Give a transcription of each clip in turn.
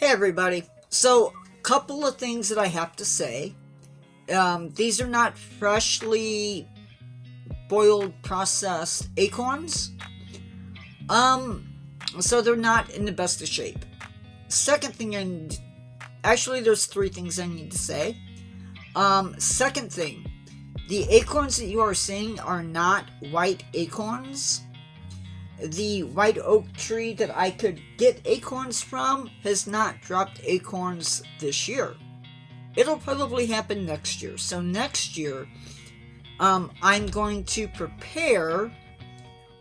Hey everybody. So, couple of things that I have to say. These are not freshly boiled processed acorns. So they're not in the best of shape. Second thing, actually there's three things I need to say. Second thing, the acorns that you are seeing are not white acorns. The white oak tree that I could get acorns from has not dropped acorns this year. It'll probably happen next year. So next year, I'm going to prepare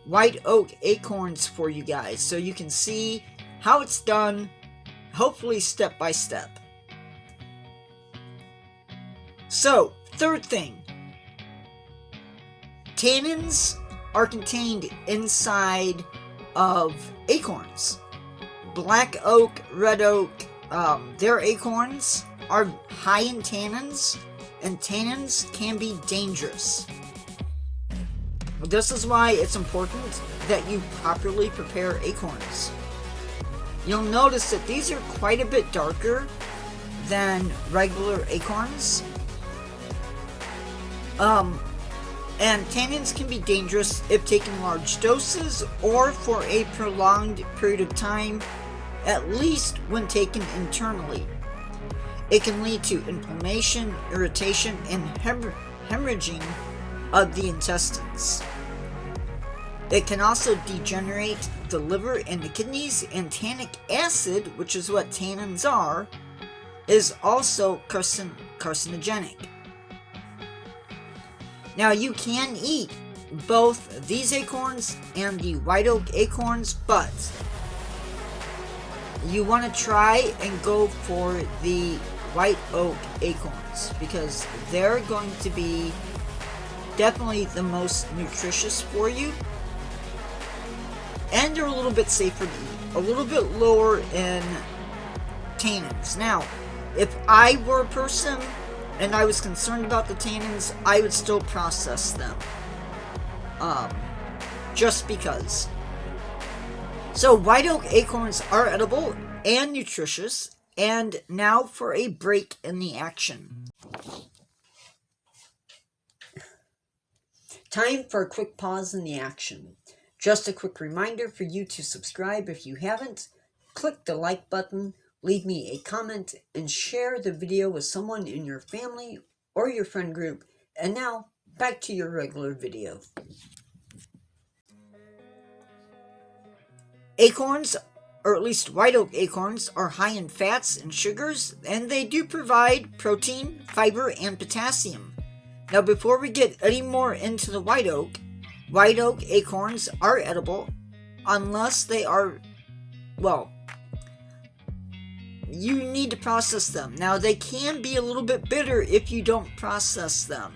white oak acorns for you guys so you can see how it's done, hopefully step by step. So, third thing, tannins are contained inside of acorns. Black oak, red oak, their acorns are high in tannins, and tannins can be dangerous. This is why it's important that you properly prepare acorns. You'll notice that these are quite a bit darker than regular acorns. And tannins can be dangerous if taken large doses or for a prolonged period of time, at least when taken internally. It can lead to inflammation, irritation, and hemorrhaging of the intestines. It can also degenerate the liver and the kidneys, and tannic acid, which is what tannins are, is also carcinogenic. Now you can eat both these acorns and the white oak acorns, but you want to try and go for the white oak acorns because they're going to be definitely the most nutritious for you, and they're a little bit safer to eat, a little bit lower in tannins. Now, if I were a person and I was concerned about the tannins, I would still process them. Just because. So, white oak acorns are edible and nutritious. And now for a break in the action. Time for a quick pause in the action. Just a quick reminder for you to subscribe if you haven't. Click the like button. Leave me a comment and share the video with someone in your family or your friend group. And now, back to your regular video. Acorns, or at least white oak acorns, are high in fats and sugars, and they do provide protein, fiber, and potassium. Now, before we get any more into the white oak acorns are edible unless they are, well, you need to process them. Now, they can be a little bit bitter if you don't process them.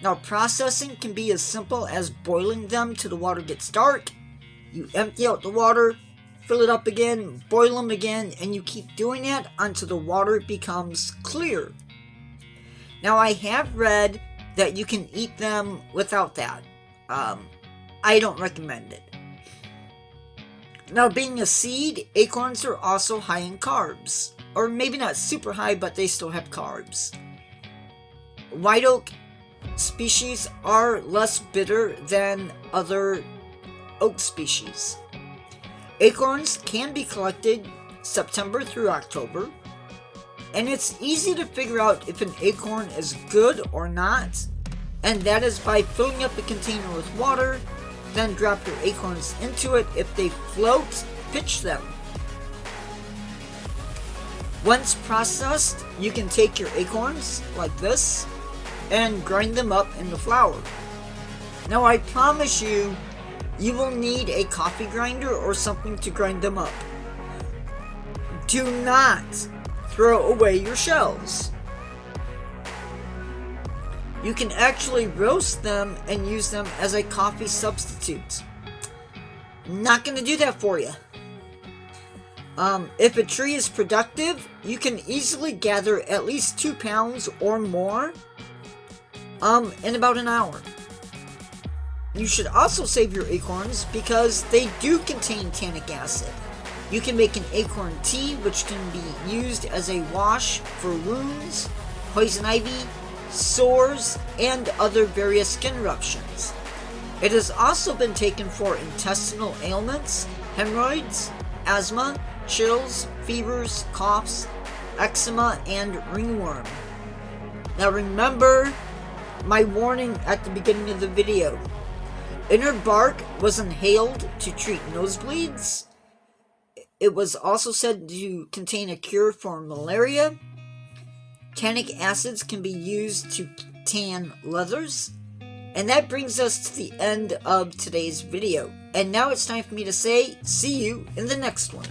Now, processing can be as simple as boiling them till the water gets dark. You empty out the water, fill it up again, boil them again, and you keep doing that until the water becomes clear. Now, I have read that you can eat them without that. I don't recommend it. Now, being a seed, acorns are also high in carbs. Or maybe not super high, but they still have carbs. White oak species are less bitter than other oak species. Acorns can be collected September through October, and it's easy to figure out if an acorn is good or not, and that is by filling up a container with water, then drop your acorns into it. If they float, pitch them. Once processed, you can take your acorns, like this, and grind them up into flour. Now, I promise you, you will need a coffee grinder or something to grind them up. Do not throw away your shells. You can actually roast them and use them as a coffee substitute. Not going to do that for you. If a tree is productive, you can easily gather at least 2 pounds or more in about an hour. You should also save your acorns because they do contain tannic acid. You can make an acorn tea, which can be used as a wash for wounds, poison ivy, sores, and other various skin eruptions. It has also been taken for intestinal ailments, hemorrhoids, asthma, chills, fevers, coughs, eczema, and ringworm. Now remember my warning at the beginning of the video. Inner bark was inhaled to treat nosebleeds. It was also said to contain a cure for malaria. Tannic acids can be used to tan leathers. And that brings us to the end of today's video. And now it's time for me to say, see you in the next one.